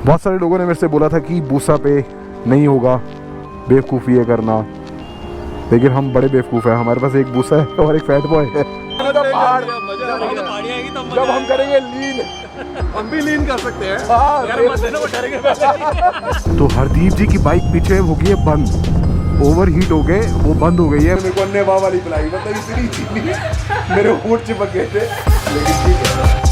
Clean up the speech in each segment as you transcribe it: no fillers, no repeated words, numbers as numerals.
बहुत सारे लोगों ने मेरे से बोला था कि बूसा पे नहीं होगा, बेवकूफ़ी है करना, लेकिन हम बड़े बेवकूफ़ हैं। हमारे पास एक बूसा है और एक फैट बॉय है। जब हम करेंगे लीन, हम भी लीन कर सकते हैं। तो हरदीप जी की बाइक पीछे हो गई है बंद, ओवर हीट हो गए, वो बंद हो गई है। मेरे को अन्य वाह वाली पिलाई, मतलब इतनी चीनी मेरे होंठ चिपक गए थे, लेकिन ठीक है।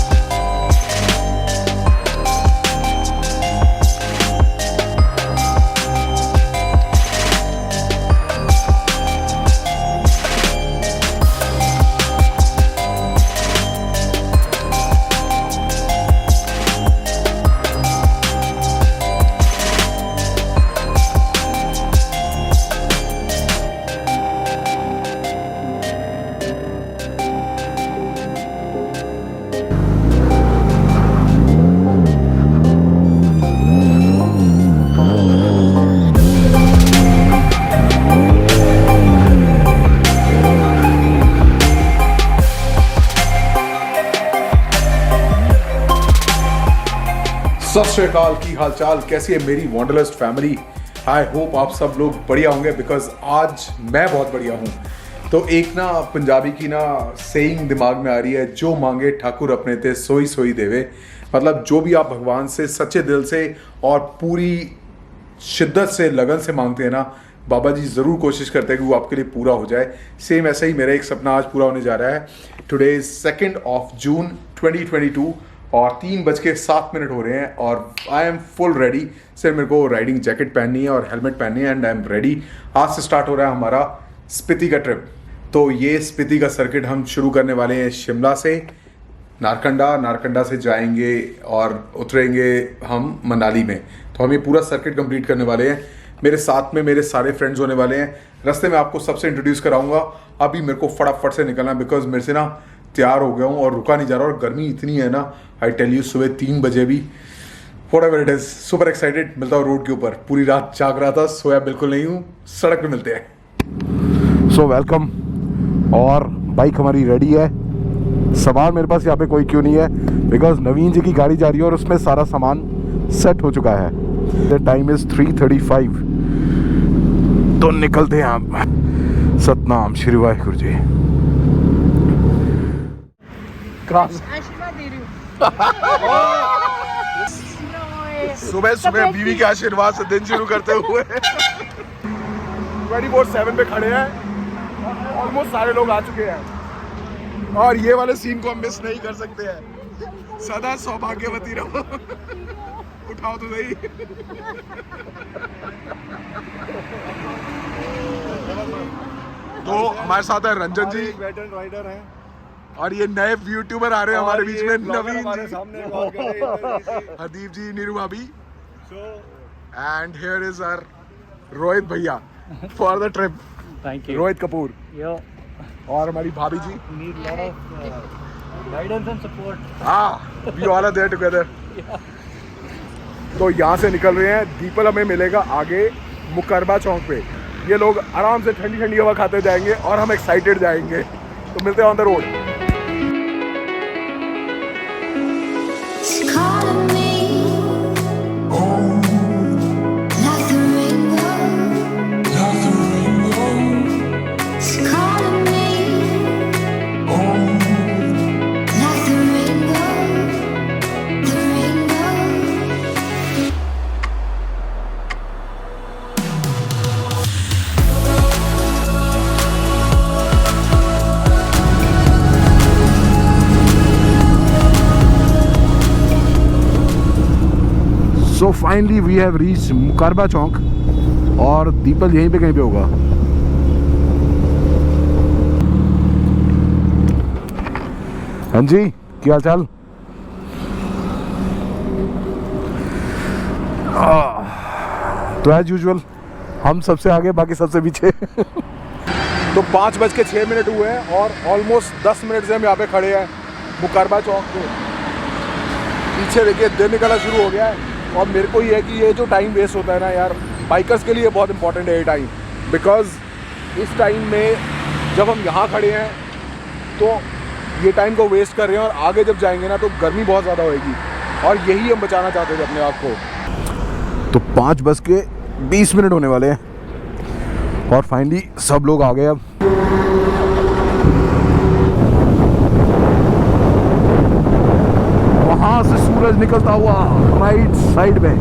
सत श्री अकाल, की हालचाल, कैसी है मेरी वॉन्डरलस्ट फैमिली। आई होप आप सब लोग बढ़िया होंगे, बिकॉज आज मैं बहुत बढ़िया हूँ। तो एक ना पंजाबी की ना सेइंग दिमाग में आ रही है, जो मांगे ठाकुर अपने ते सोई सोई देवे। मतलब जो भी आप भगवान से सच्चे दिल से और पूरी शिद्दत से लगन से मांगते हैं ना, बाबा जी ज़रूर कोशिश करते हैं कि वो आपके लिए पूरा हो जाए। सेम ऐसा ही मेरा एक सपना आज पूरा होने जा रहा है। टुडे इज 2 जून 2022 और 3:07 हो रहे हैं और आई एम फुल रेडी। सिर्फ मेरे को राइडिंग जैकेट पहननी है और हेलमेट पहननी है एंड आई एम रेडी। आज से स्टार्ट हो रहा है हमारा स्पीति का ट्रिप। तो ये स्पीति का सर्किट हम शुरू करने वाले हैं शिमला से नारकंडा से जाएंगे और उतरेंगे हम मनाली में। तो हम ये पूरा सर्किट कंप्लीट करने वाले हैं। मेरे साथ में मेरे सारे फ्रेंड्स होने वाले हैं। रास्ते में आपको सबसे इंट्रोड्यूस कराऊंगा। अभी मेरे को फटाफट से निकलना, बिकॉज मेरे से ना तैयार हो गया हूँ और रुका नहीं जा रहा, और गर्मी इतनी है ना, आई टेल यू, सुबह 3 बजे भी, whatever it is, super excited. मिलता हूँ रोड के ऊपर, पूरी रात जाग रहा था, सोया बिल्कुल नहीं हूँ। सड़क पे मिलते हैं। So welcome. और बाइक हमारी रेडी है। सामान मेरे पास यहाँ पे कोई क्यों नहीं है, बिकॉज नवीन जी की गाड़ी जा रही है और उसमें सारा सामान सेट हो चुका है। The time is 3:35। तो निकलते हैं हम। सतनाम श्री वाहिगुरु जी। आशीर्वाद दे रही हूँ। सुबह सुबह बीवी के आशीर्वाद से दिन शुरू करते हुए 24/7 पे खड़े हैं। ऑलमोस्ट सारे लोग आ चुके हैं और ये वाले सीन को हम मिस नहीं कर सकते हैं। सदा सौभाग्यवती रहो। उठाओ तो सही। तो हमारे साथ है रंजन जी, वेटरन राइडर हैं, और ये नए यूट्यूबर आ रहे हैं हमारे बीच में, नवीन हमारे जी, सामने हरदीप जी, नीरू भाभी, and here is our Rohit भैया for the trip. Thank you. Rohit Kapoor Yeah. और हमारी भाभी जी। Need lot of guidance and support. We all are there together. तो यहाँ से निकल रहे हैं। दीपल हमें मिलेगा आगे मुकरबा चौक पे। ये लोग आराम से ठंडी ठंडी हवा खाते जाएंगे और हम एक्साइटेड जाएंगे। तो मिलते हैं on the road. So finally we have reach Mukarba Chowk और दीपल यहीं पे कहीं पे होगा। हाँ जी, क्या हाल चाल? तो एज यूजुअल हम सबसे आगे, बाकी सबसे पीछे। तो 5:06 हुए हैं और ऑलमोस्ट 10 मिनट से हम यहाँ पे खड़े हैं मुकरबा चौक पे। पीछे देखिए दिन निकलना शुरू हो गया है। और मेरे को ये है कि ये जो टाइम वेस्ट होता है ना यार, बाइकर्स के लिए बहुत इंपॉर्टेंट है ये टाइम, बिकॉज इस टाइम में जब हम यहाँ खड़े हैं तो ये टाइम को वेस्ट कर रहे हैं और आगे जब जाएंगे ना तो गर्मी बहुत ज़्यादा होएगी और यही हम बचाना चाहते थे अपने आप को। तो 5:20 होने वाले हैं और फाइनली सब लोग आ गए। अब वहां से सूरज निकलता हुआ राइट साइड में।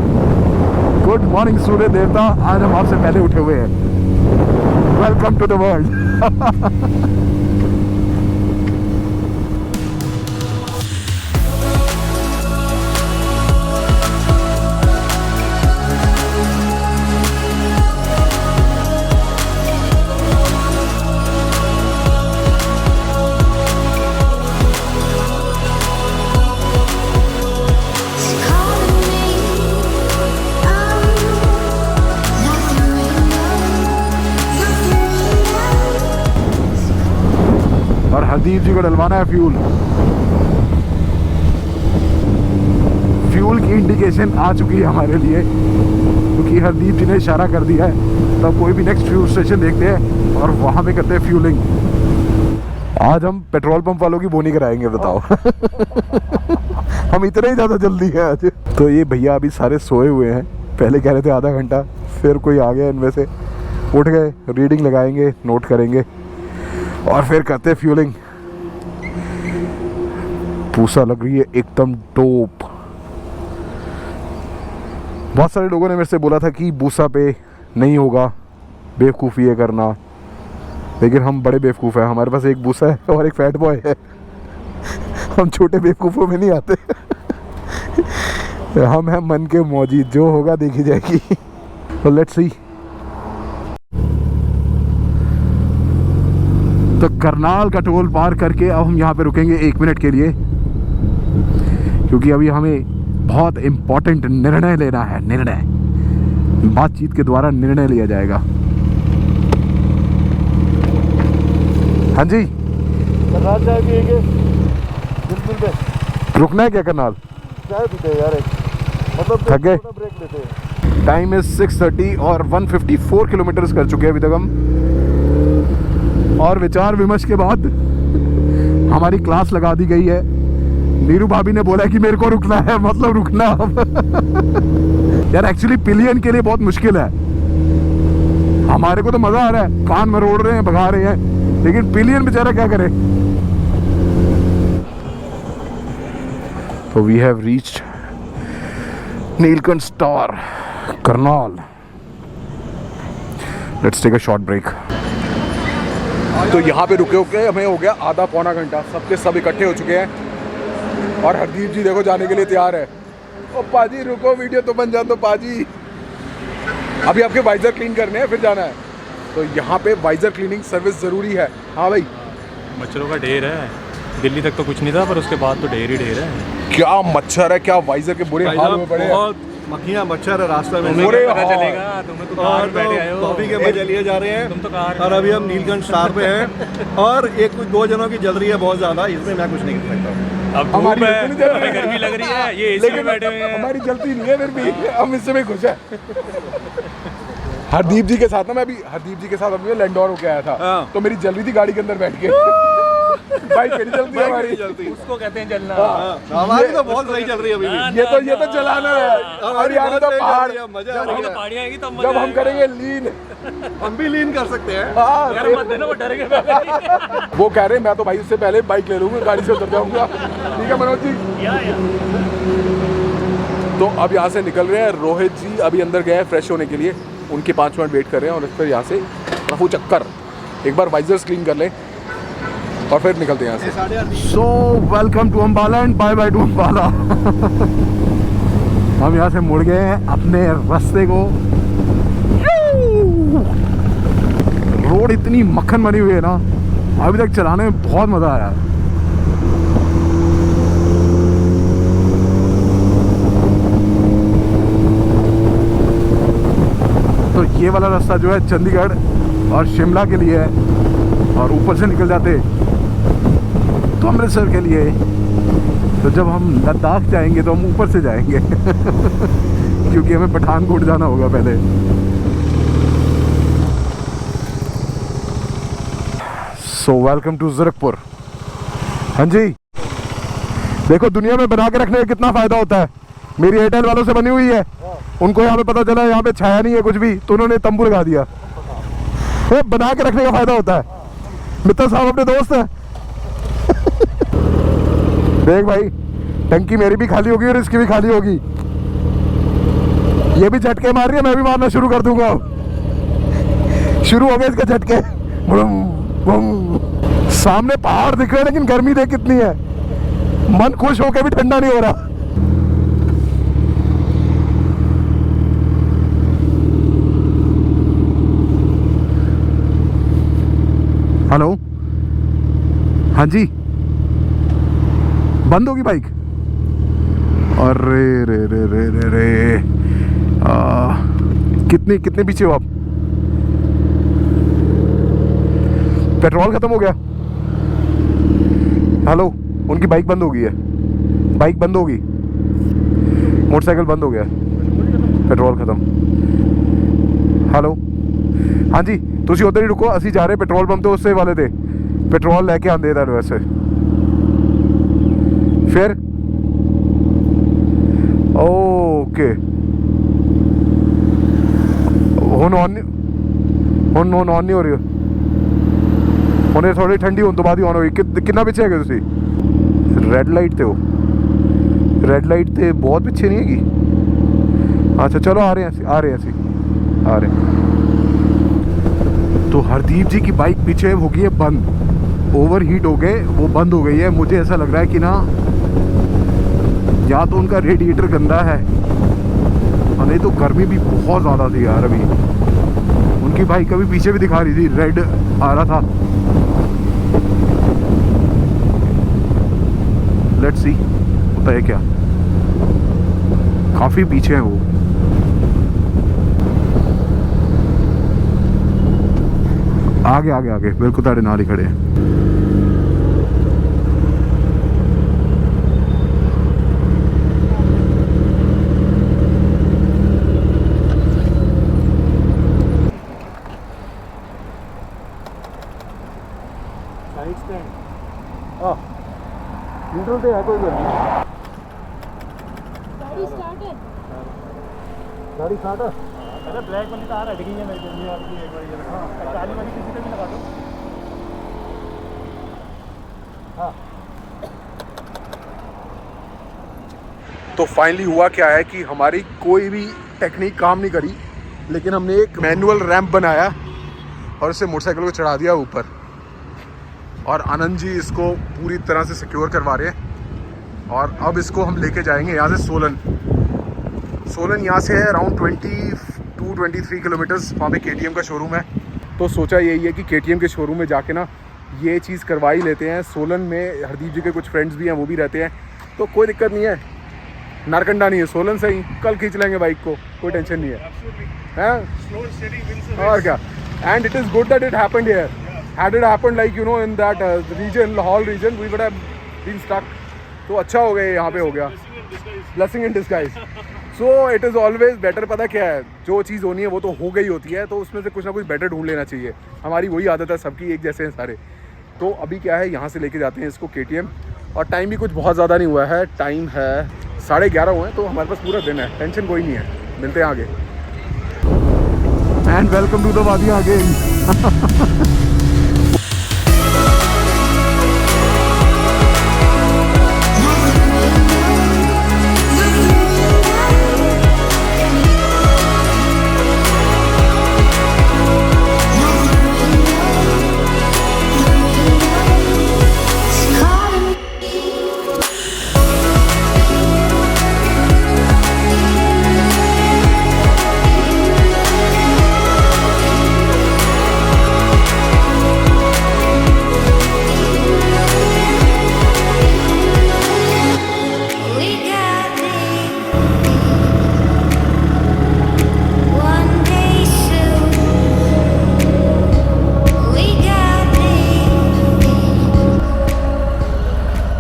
गुड मॉर्निंग सूर्य देवता, आज हम आपसे पहले उठे हुए हैं। Welcome to the world. और हरदीप जी को डलवाना है फ्यूल। फ्यूल की इंडिकेशन आ चुकी है हमारे लिए, क्योंकि हरदीप जी ने इशारा कर दिया है। तब कोई भी नेक्स्ट फ्यूल स्टेशन देखते हैं और वहां पे करते हैं फ्यूलिंग। आज हम पेट्रोल पंप वालों की बोनी कराएंगे, बताओ। हम इतने ही ज़्यादा जल्दी है आज। तो ये भैया अभी सारे सोए हुए हैं। पहले कह रहे थे आधा घंटा, फिर कोई आ गया इनमें से, उठ गए, रीडिंग लगाएंगे, नोट करेंगे और फिर करते हैं फ्यूलिंग। पूसा लग रही है एकदम टॉप। बहुत सारे लोगों ने मेरे से बोला था कि बूसा पे नहीं होगा, बेवकूफ़ी है करना, लेकिन हम बड़े बेवकूफ़ हैं। हमारे पास एक बूसा है और एक फैट बॉय है। हम छोटे बेवकूफ़ों में नहीं आते। हम हैं मन के मौजी, जो होगा देखी जाएगी। तो लेट्स सी। तो करनाल का टोल पार करके अब हम यहाँ पे रुकेंगे 1 मिनट के लिए, क्योंकि अभी हमें बहुत इम्पोर्टेंट निर्णय लेना है। निर्णय, बातचीत के द्वारा निर्णय लिया जाएगा। हाँ जी, करनाल चाय पिएंगे? बिल्कुल। रुकना है क्या करनाल? चाय पीते यार, मतलब थक गए? ब्रेक लेते हैं। टाइम इज 6:30 और 154 किलोमीटर कर चुके हैं अभी तक हम। और विचार विमर्श के बाद हमारी क्लास लगा दी गई है। नीरू भाभी ने बोला कि मेरे को रुकना है, मतलब रुकना अब। यार एक्चुअली पिलियन के लिए बहुत मुश्किल है। हमारे को तो मजा आ रहा है, कान मरोड़ रहे हैं, भगा रहे हैं, लेकिन पिलियन बेचारा क्या करे। तो we have reached Neelkanth star Karnal. Let's take a short break. तो यहाँ पे रुके होके हमें हो गया आधा पौना घंटा। सबके सब इकट्ठे हो चुके हैं और हरदीप जी देखो जाने के लिए तैयार है। ओ पाजी रुको, वीडियो तो बन जा दो पाजी। अभी आपके वाइजर क्लीन करने हैं, फिर जाना है। तो यहाँ पे वाइजर क्लीनिंग सर्विस ज़रूरी है। हाँ भाई, मच्छरों का ढेर है। दिल्ली तक तो कुछ नहीं था, पर उसके बाद तो ढेर ही ढेर है। क्या मच्छर है, क्या वाइजर के बुरे हाल में पड़े हैं। मक्खियाँ मच्छर है रास्ते में। बुरे पता हाल। चलेगा, तुम्हें तो कार बैठे आए हो। कॉफी के मजे लिए जा रहे हैं। तुम तो कार और अभी हम नीलकंठ स्टार पे हैं और एक कुछ 2 जनों की जल रही है बहुत ज़्यादा। इसमें मैं कुछ नहीं कर सकता। अब धूप हमारी है, बिल्कुल नहीं जल रही हमें है। गर्मी लग रही है, ये एसी में बैठे हुए हैं। हमारी जलती नहीं है, फिर भी हम इससे भी खुश है। हरदीप जी के साथ ना, मैं अभी हरदीप जी के साथ अपनी लैंडोर होके आया था। हाँ। तो मेरी जल रही थी गाड़ी के अंदर बैठ के। बाइक नहीं चलती है हमारी। उसको कहते हैं जलना। हमारी तो बहुत सही चल रही है अभी भी। ये तो जलाना है। और यहाँ तो पहाड़, मजा आ रही है। पहाड़ियाँ आएगी तब जब हम करेंगे लीन। हम भी लीन कर सकते हैं। हाँ, यार मत देना, वो डरेंगे पहले। वो कह रहे हैं मैं तो भाई उससे पहले बाइक ले लूंगा, गाड़ी से उतर जाऊंगा। ठीक है मनोज जी। या। तो अब यहाँ से निकल रहे हैं। रोहित जी अभी अंदर गए हैं फ्रेश होने के लिए, उनके 5 मिनट वेट कर रहे हैं और फिर यहाँ से रफू चक्कर एक बार वाइजर्स क्लीन कर लें और फिर निकलते हैं यहाँ से। So welcome to Ambala and bye bye to Ambala. हम यहाँ से मुड़ गए हैं अपने रास्ते को। रोड इतनी मक्खन बनी हुई है ना, अभी तक चलाने में बहुत मज़ा आया। तो ये वाला रास्ता जो है चंडीगढ़ और शिमला के लिए है और ऊपर से निकल जाते तो अमृतसर के लिए। तो जब हम लद्दाख जाएंगे तो हम ऊपर से जाएंगे क्योंकि हमें पठानकोट जाना होगा पहले। So welcome to Zirakpur. हाँ जी, देखो दुनिया में बना के रखने का कितना फायदा होता है। मेरी एयरटेल वालों से बनी हुई है, उनको यहाँ पे पता चला यहाँ पे छाया नहीं है कुछ भी, तो उन्होंने तंबू लगा दिया। तो बना के रखने का फायदा होता है। मित्र साहब अपने दोस्त हैं। देख भाई, टंकी मेरी भी खाली होगी और इसकी भी खाली होगी। ये भी झटके मार रही है, मैं भी मारना शुरू कर दूंगा। शुरू हो गए इसके झटके। बुम, बुम। सामने पहाड़ दिख रहे हैं लेकिन गर्मी देख कितनी है। मन खुश होकर भी ठंडा नहीं हो रहा। हेलो, हाँ जी, बंद होगी बाइक? अरे रे रे रे रे रे, कितने पीछे हो आप? पेट्रोल खत्म हो गया। हेलो, उनकी बाइक बंद हो गई है। बाइक बंद होगी, मोटरसाइकिल बंद हो गया, पेट्रोल खत्म। हेलो, हाँ जी, तुसी उधर ही रुको, असी जा रहे पेट्रोल पंप तो उससे वाले थे, पेट्रोल लेके आंदे इधर वैसे। फिर ओके, ਹੁਣ ऑन नहीं हो रही, ਹੁਣੇ थोड़ी ठंडी होने तो बाद ही ऑन होगी। कितना पीछे है तुसी? रेड लाइट ते हो? रेड लाइट ते बहुत पीछे नहीं हैगी। अच्छा चलो, आ रहे हैं। तो हरदीप जी की बाइक पीछे हो गई है बंद, ओवर हीट हो गए, वो बंद हो गई है। मुझे ऐसा लग रहा है कि ना, या तो उनका रेडिएटर गंदा है और नहीं तो गर्मी भी बहुत ज़्यादा थी यार। अभी उनकी बाइक कभी पीछे भी दिखा रही थी, रेड आ रहा था। लेट्स सी होता है क्या। काफ़ी पीछे हैं वो। आगे बिल्कुल ताड़े नाल ही खड़े हैं। न्यूट्रल पे है, कोई बात नहीं। गाड़ी स्टार्ट है। अरे ब्लैक वाली कार हट गई है मेरी जल्दी आपकी, एक बार ये हाँ, काली वाली किसी पे भी लगा दो। हाँ। तो फाइनली हुआ क्या है कि हमारी कोई भी टेक्निक काम नहीं करी, लेकिन हमने एक मैनुअल रैंप बनाया और इसे मोटरसाइकिल को चढ़ा दिया ऊपर, और आनंद जी इसको पूरी तरह से सिक्योर करवा रहे हैं। और अब इसको हम लेके जाएंगे यहाँ से सोलन यहाँ से है अराउंड 22-23 किलोमीटर्स। वहाँ पे KTM का शोरूम है, तो सोचा यही है कि KTM के शोरूम में जाके ना ये चीज़ करवा ही लेते हैं। सोलन में हरदीप जी के कुछ फ्रेंड्स भी हैं, वो भी रहते हैं, तो कोई दिक्कत नहीं है। नारकंडा नहीं है, सोलन से ही कल खींच लेंगे बाइक को, कोई टेंशन नहीं है। और क्या, and it is good that it happened here. Had it happened like you know in that region, Lahore region, we would have been stuck. तो अच्छा हो गया यहाँ पे हो गया, blessing in disguise. So it is always better। पता क्या है, जो चीज़ होनी है वो तो हो गई होती है, तो उसमें से कुछ ना कुछ बेटर ढूंढ लेना चाहिए। हमारी वही आदत है, सबकी एक जैसे हैं सारे। तो अभी क्या है, यहाँ से लेके जाते हैं इसको KTM, और टाइम भी कुछ बहुत ज़्यादा नहीं हुआ है, टाइम है 11:30 हुए हैं, तो हमारे पास पूरा दिन है, टेंशन कोई नहीं है। मिलते हैं आगे। एंड वेलकम टू द वादियाँ अगेन।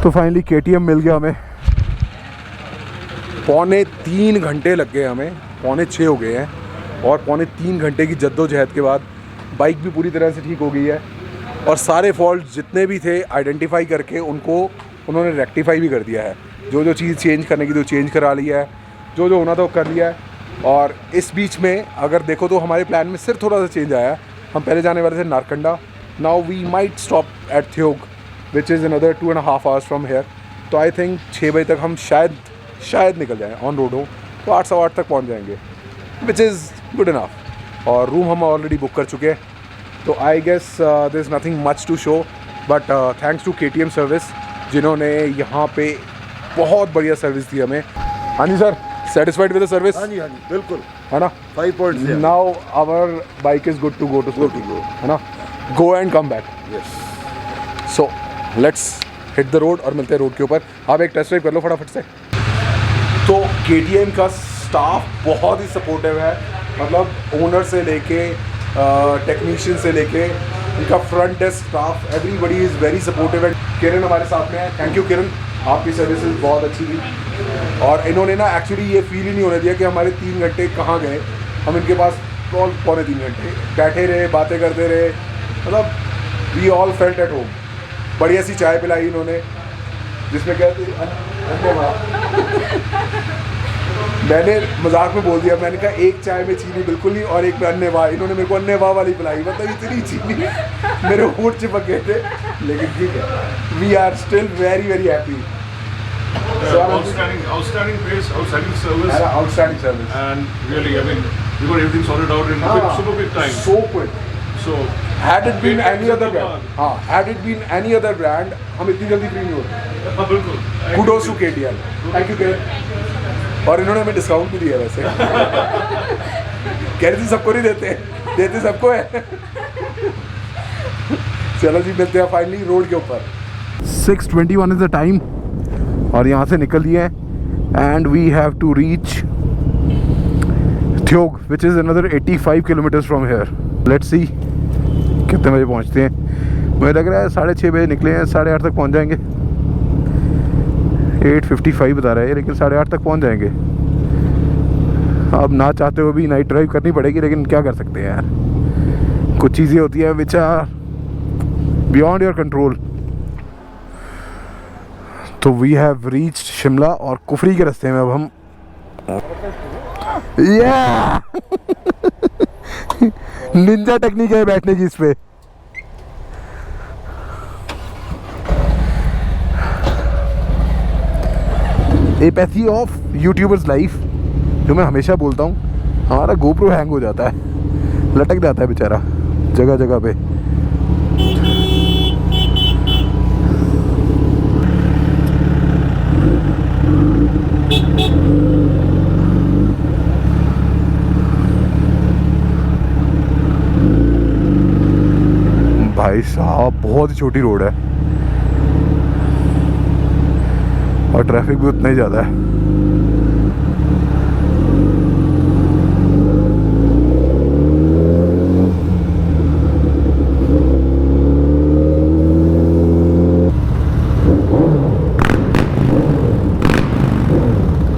तो फाइनली KTM मिल गया हमें। 3.25 घंटे लग गए हमें, 5:45 हो गए हैं, और 3.25 घंटे की जद्दोजहद के बाद बाइक भी पूरी तरह से ठीक हो गई है, और सारे फॉल्ट जितने भी थे आइडेंटिफाई करके उनको उन्होंने रेक्टिफाई भी कर दिया है। जो जो चीज़ चेंज करने की तो चेंज करा लिया है, जो जो होना था वो कर लिया है। और इस बीच में अगर देखो तो हमारे प्लान में सिर्फ थोड़ा सा चेंज आया है। हम पहले जाने वाले थे Narkanda, now we might stop at Theog which is another 2.5 hours from here. तो आई थिंक 6 बजे तक हम शायद निकल जाएँ ऑन रोड हो, तो 8 सवा 8 तक पहुँच जाएंगे, विच इज़ गुड इनफ। और रूम हम ऑलरेडी बुक कर चुके हैं, तो I guess there is nothing much to show, but thanks to KTM service जिन्होंने यहाँ पे बहुत बढ़िया सर्विस दी हमें। हाँ जी sir, satisfied with the service? हाँ जी बिल्कुल, है ना। 5 points। Now our bike is good to go, है ना, go and come back. Yes, so let's hit the road और मिलते हैं रोड के ऊपर। आप एक टेस्ट ड्राइव कर लो फटाफट से। तो KTM का स्टाफ बहुत ही सपोर्टिव है, मतलब ओनर से लेके टेक्नीशियन से लेके इनका front desk staff, everybody is very supportive. And Kiran हमारे साथ में है, थैंक यू किरण, आपकी सर्विसेज बहुत अच्छी थी। और इन्होंने ना एक्चुअली ये फील ही नहीं होने दिया कि हमारे 3 घंटे कहाँ गए। हम इनके पास पौने 3 घंटे बैठे रहे, बातें करते रहे, मतलब we all felt at home. बढ़िया सी चाय पिलाई इन्होंने, जिसमें कहते मैंने मजाक में बोल दिया, मैंने कहा एक चाय में चीनी बिल्कुल नहीं और एक में अन्य वाह। इन्होंने मेरे को अन्य वाह वाली पिलाई, मतलब इतनी चीनी मेरे होंठ चिपक गए थे, लेकिन ठीक है, we are still very very happy. Outstanding pace, outstanding service, Outstanding service, and really, I mean, we got everything sorted out in super quick time. So quick. So, had it been any other brand, had it been any other brand, हम इतनी जल्दी free नहीं होते। बिल्कुल। Kudos to KTM, thank you किरण। और इन्होंने हमें discount भी दिया वैसे। कह रही थी सबको नहीं देते, देते सबको है। चलो जी, मिलते हैं फाइनली रोड के ऊपर। 6:21 इज द टाइम और यहाँ से निकल लिए and we have to reach Theog which is another 85 kilometres from here. Let's see कितने बजे पहुँचते हैं। मुझे लग रहा है 6:30 बजे निकले हैं, 8:30 तक पहुँच जाएंगे। 8:55 बता रहा है, लेकिन 8:30 तक पहुँच जाएंगे। अब ना चाहते हुए भी नाइट ड्राइव करनी पड़ेगी, लेकिन क्या कर सकते हैं यार, कुछ चीज़ें होती हैं which are beyond your control. तो वी हैव रीच्ड शिमला और कुफरी के रास्ते में अब हम निंजा टेक्निक है बैठने की इस पे। एपैथी ऑफ यूट्यूबर्स लाइफ, जो मैं हमेशा बोलता हूँ, हमारा गोप्रो हैंग हो जाता है, लटक जाता है बेचारा जगह जगह पे। भाई साहब बहुत ही छोटी रोड है और ट्रैफिक भी उतना ही ज़्यादा है।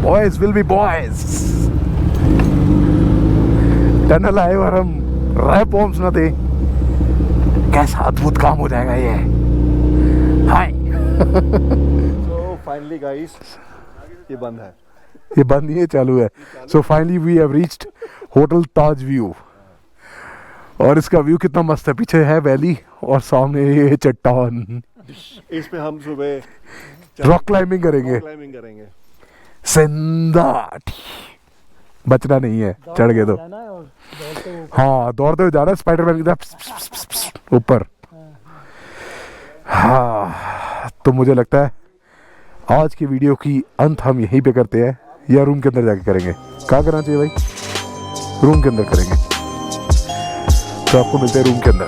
Boys will be boys। Tunnel आए और हम राय पॉम्स ना थे, कैसा अद्भुत काम हो जाएगा ये। हाय। सो फाइनली गाइस, ये बंद है, ये बंद नहीं है, चालू है। So finally we have reached hotel Taj view और इसका व्यू कितना मस्त है। पीछे है वैली और सामने ये चट्टान। इस पे हम सुबह रॉक क्लाइंबिंग करेंगे। जिंदा बचना नहीं है, चढ़ गए तो। हाँ, दौड़ते हुए जाना, स्पाइडरमैन की तरह ऊपर। हाँ, तो मुझे लगता है आज की वीडियो की अंत हम यहीं पे करते हैं, या रूम के अंदर जाके करेंगे। क्या करना चाहिए भाई? रूम के अंदर करेंगे। तो आपको मिलते हैं रूम के अंदर।